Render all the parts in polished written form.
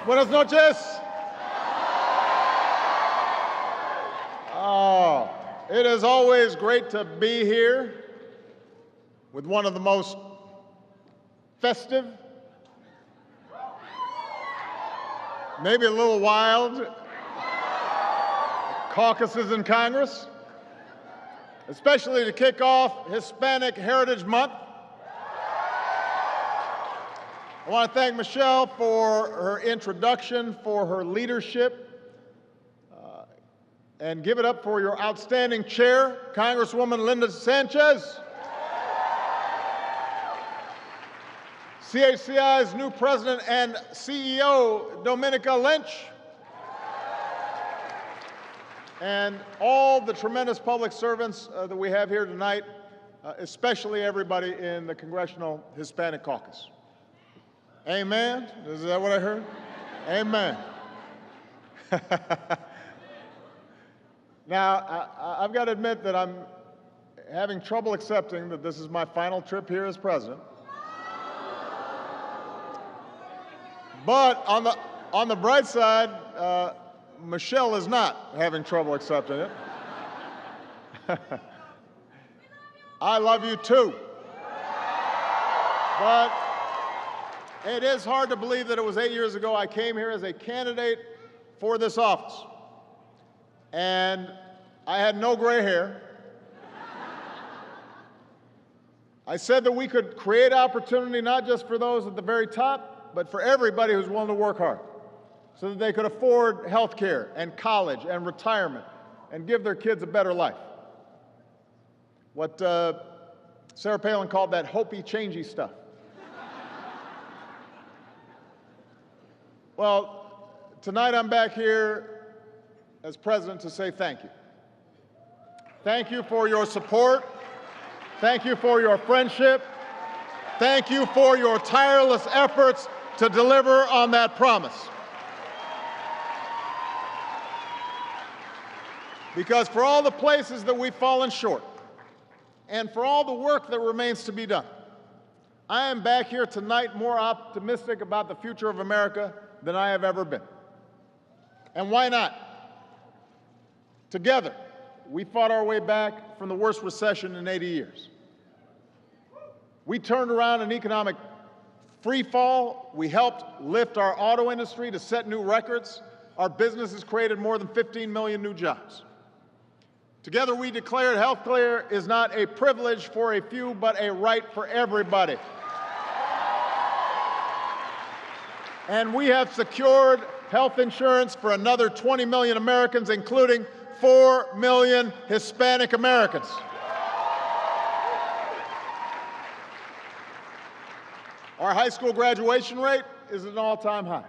Buenas noches. Oh, it is always great to be here with one of the most festive, maybe a little wild caucuses in Congress, especially to kick off Hispanic Heritage Month. I want to thank Michelle for her introduction, for her leadership, and give it up for your outstanding chair, Congresswoman Linda Sanchez, CHCI's new president and CEO, Dominica Lynch, and all the tremendous public servants that we have here tonight, especially everybody in the Congressional Hispanic Caucus. Amen? Is that what I heard? Amen. Now, I've got to admit that I'm having trouble accepting that this is my final trip here as president. But on the bright side, Michelle is not having trouble accepting it. I love you too. But it is hard to believe that it was 8 years ago I came here as a candidate for this office. And I had no gray hair. I said that we could create opportunity not just for those at the very top, but for everybody who's willing to work hard so that they could afford health care and college and retirement and give their kids a better life. What Sarah Palin called that hopey, changey stuff. Well, tonight I'm back here as president to say thank you. Thank you for your support. Thank you for your friendship. Thank you for your tireless efforts to deliver on that promise. Because for all the places that we've fallen short, and for all the work that remains to be done, I am back here tonight more optimistic about the future of America than I have ever been. And why not? Together, we fought our way back from the worst recession in 80 years. We turned around an economic free fall. We helped lift our auto industry to set new records. Our businesses created more than 15 million new jobs. Together, we declared health care is not a privilege for a few, but a right for everybody. And we have secured health insurance for another 20 million Americans, including 4 million Hispanic Americans. Our high school graduation rate is at an all-time high.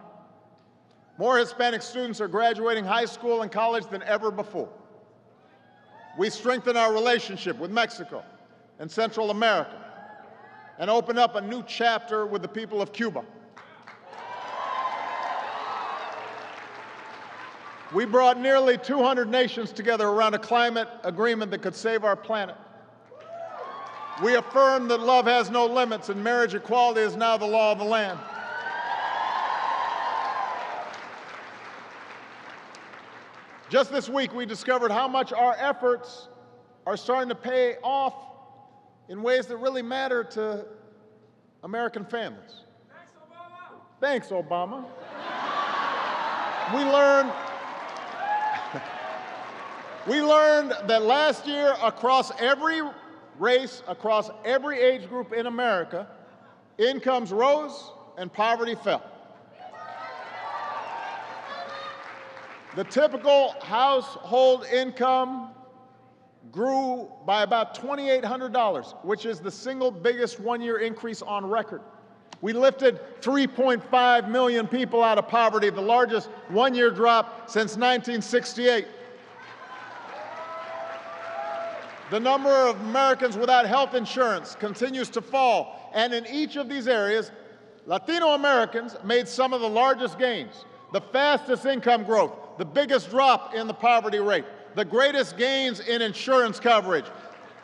More Hispanic students are graduating high school and college than ever before. We strengthen our relationship with Mexico and Central America and open up a new chapter with the people of Cuba. We brought nearly 200 nations together around a climate agreement that could save our planet. We affirmed that love has no limits and marriage equality is now the law of the land. Just this week, we discovered how much our efforts are starting to pay off in ways that really matter to American families. Thanks, Obama. We learned that last year, across every race, across every age group in America, incomes rose and poverty fell. The typical household income grew by about $2,800, which is the single biggest one-year increase on record. We lifted 3.5 million people out of poverty, the largest one-year drop since 1968. The number of Americans without health insurance continues to fall, and in each of these areas, Latino Americans made some of the largest gains, the fastest income growth, the biggest drop in the poverty rate, the greatest gains in insurance coverage.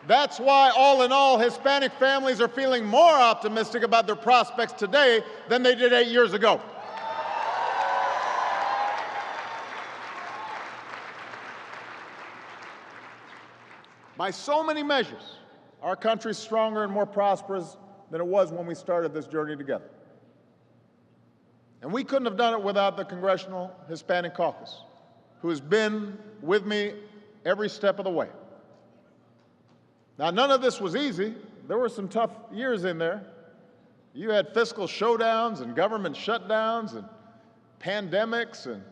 That's why, all in all, Hispanic families are feeling more optimistic about their prospects today than they did 8 years ago. By so many measures, our country's stronger and more prosperous than it was when we started this journey together. And we couldn't have done it without the Congressional Hispanic Caucus, who has been with me every step of the way. Now, none of this was easy. There were some tough years in there. You had fiscal showdowns and government shutdowns and pandemics and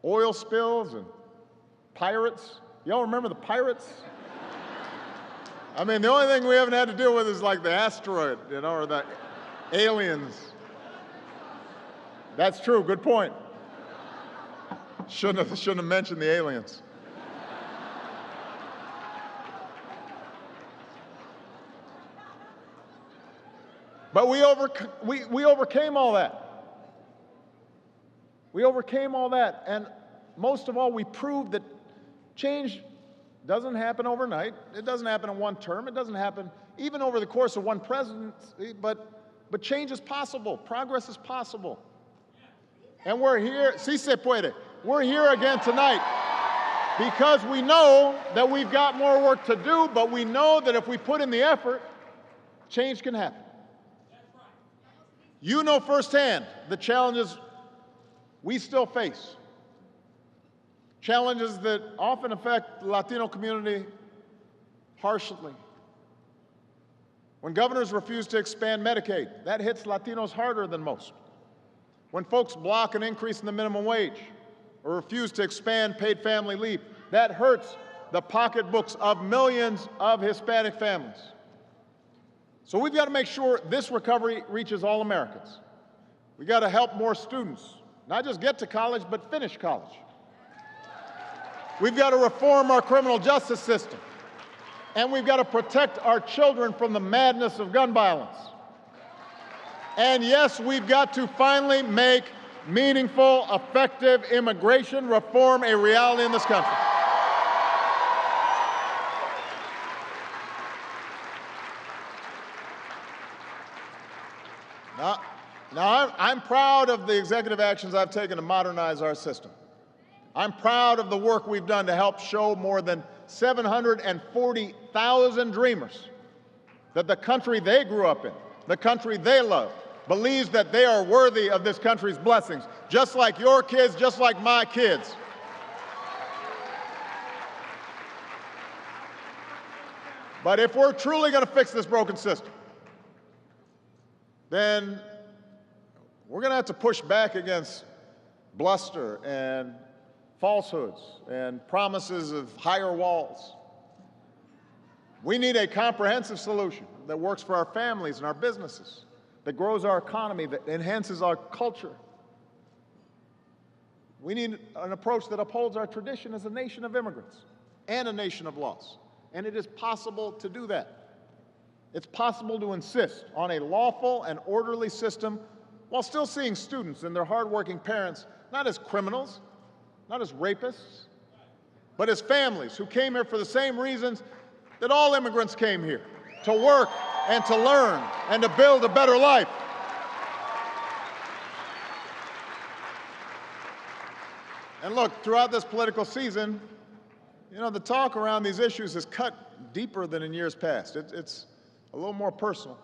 oil spills and pirates. Y'all remember the pirates? I mean, the only thing we haven't had to deal with is like the asteroid, you know, or the aliens. That's true, good point. Shouldn't have mentioned the aliens. But we overcame all that. We overcame all that, and most of all, we proved that change doesn't happen overnight. It doesn't happen in one term. It doesn't happen even over the course of one presidency, but change is possible. Progress is possible. And we're here, si se puede. We're here again tonight because we know that we've got more work to do, but we know that if we put in the effort, change can happen. You know firsthand the challenges we still face. Challenges that often affect the Latino community harshly. When governors refuse to expand Medicaid, that hits Latinos harder than most. When folks block an increase in the minimum wage or refuse to expand paid family leave, that hurts the pocketbooks of millions of Hispanic families. So we've got to make sure this recovery reaches all Americans. We've got to help more students, not just get to college, but finish college. We've got to reform our criminal justice system. And we've got to protect our children from the madness of gun violence. And yes, we've got to finally make meaningful, effective immigration reform a reality in this country. Now, I'm proud of the executive actions I've taken to modernize our system. I'm proud of the work we've done to help show more than 740,000 dreamers that the country they grew up in, the country they love, believes that they are worthy of this country's blessings, just like your kids, just like my kids. But if we're truly going to fix this broken system, then we're going to have to push back against bluster and falsehoods and promises of higher walls. We need a comprehensive solution that works for our families and our businesses, that grows our economy, that enhances our culture. We need an approach that upholds our tradition as a nation of immigrants and a nation of laws. And it is possible to do that. It's possible to insist on a lawful and orderly system while still seeing students and their hardworking parents not as criminals, not as rapists, but as families who came here for the same reasons that all immigrants came here, to work and to learn and to build a better life. And look, throughout this political season, you know, the talk around these issues has cut deeper than in years past. It's a little more personal.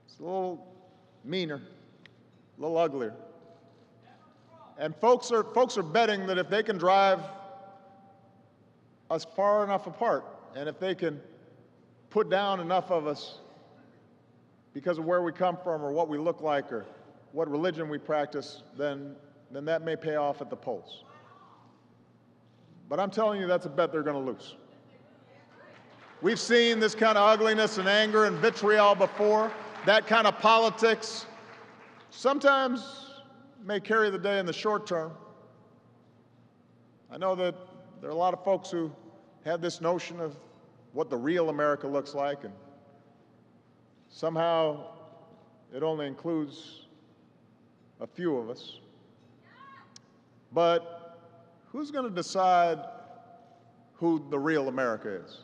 It's a little meaner, a little uglier. And folks are betting that if they can drive us far enough apart, and if they can put down enough of us because of where we come from or what we look like or what religion we practice, then that may pay off at the polls. But I'm telling you, that's a bet they're going to lose. We've seen this kind of ugliness and anger and vitriol before. That kind of politics sometimes may carry the day in the short term. I know that there are a lot of folks who have this notion of what the real America looks like, and somehow it only includes a few of us. But who's going to decide who the real America is?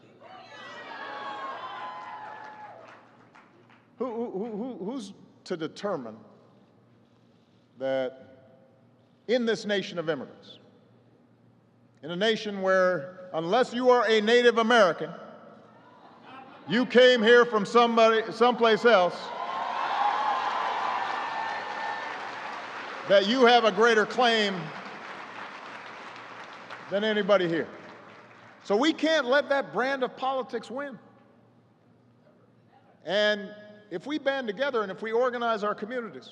Who's to determine that in this nation of immigrants, in a nation where unless you are a Native American, you came here from someplace else, that you have a greater claim than anybody here. So we can't let that brand of politics win. And if we band together and if we organize our communities,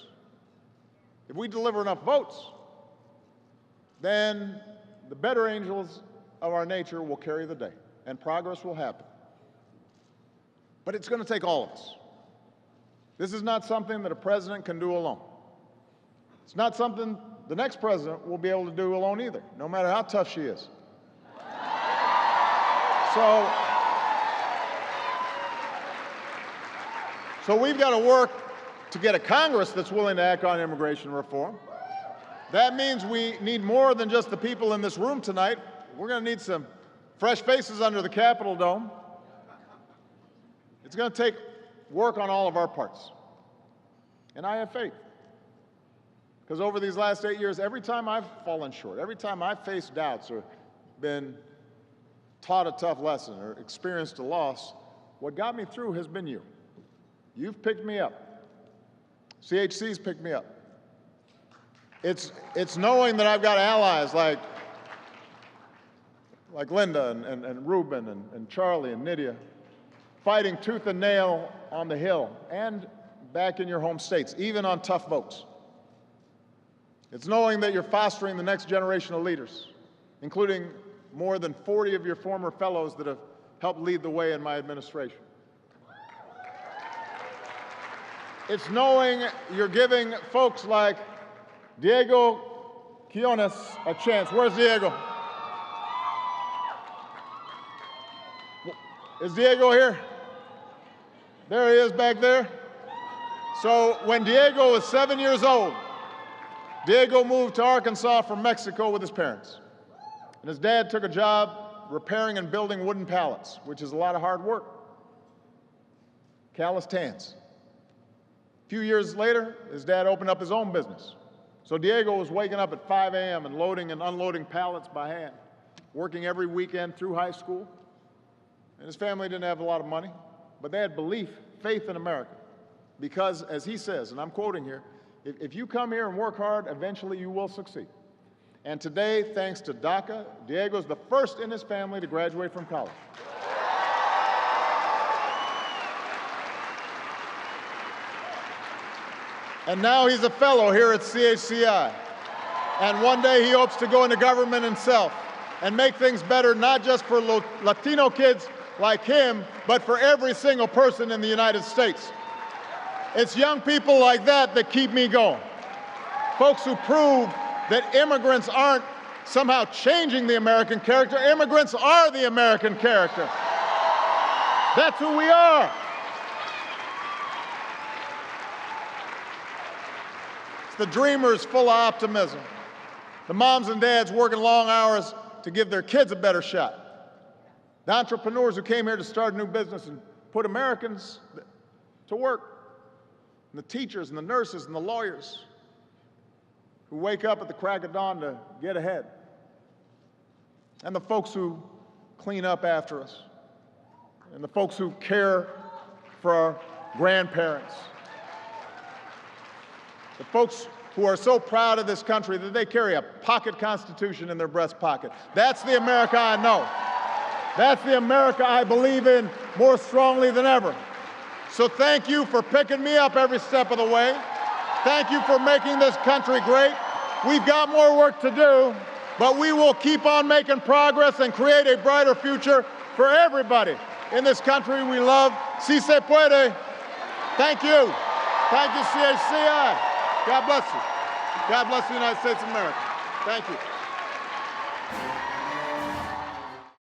if we deliver enough votes, then the better angels of our nature will carry the day and progress will happen. But it's going to take all of us. This is not something that a president can do alone. It's not something the next president will be able to do alone either, no matter how tough she is. So we've got to work to get a Congress that's willing to act on immigration reform. That means we need more than just the people in this room tonight. We're going to need some fresh faces under the Capitol dome. It's going to take work on all of our parts. And I have faith. Because over these last 8 years, every time I've fallen short, every time I've faced doubts or been taught a tough lesson or experienced a loss, what got me through has been you. You've picked me up. CHC's picked me up. It's knowing that I've got allies like Linda and Ruben and Charlie and Nydia, fighting tooth and nail on the Hill and back in your home states, even on tough votes. It's knowing that you're fostering the next generation of leaders, including more than 40 of your former fellows that have helped lead the way in my administration. It's knowing you're giving folks like Diego Quiñones a chance. Where's Diego? Is Diego here? There he is back there. So when Diego was 7 years old, Diego moved to Arkansas from Mexico with his parents. And his dad took a job repairing and building wooden pallets, which is a lot of hard work. Calloused hands. A few years later, his dad opened up his own business. So Diego was waking up at 5 a.m. and loading and unloading pallets by hand, working every weekend through high school. And his family didn't have a lot of money, but they had belief, faith in America. Because, as he says, and I'm quoting here, if you come here and work hard, eventually you will succeed. And today, thanks to DACA, Diego's the first in his family to graduate from college. And now he's a fellow here at CHCI. And one day he hopes to go into government himself and make things better, not just for Latino kids like him, but for every single person in the United States. It's young people like that that keep me going. Folks who prove that immigrants aren't somehow changing the American character. Immigrants are the American character. That's who we are. It's the dreamers full of optimism. The moms and dads working long hours to give their kids a better shot. The entrepreneurs who came here to start a new business and put Americans to work. And the teachers and the nurses and the lawyers who wake up at the crack of dawn to get ahead. And the folks who clean up after us. And the folks who care for our grandparents. The folks who are so proud of this country that they carry a pocket constitution in their breast pocket. That's the America I know. That's the America I believe in more strongly than ever. So thank you for picking me up every step of the way. Thank you for making this country great. We've got more work to do, but we will keep on making progress and create a brighter future for everybody in this country we love. Si se puede. Thank you. Thank you, CHCI. God bless you. God bless the United States of America. Thank you.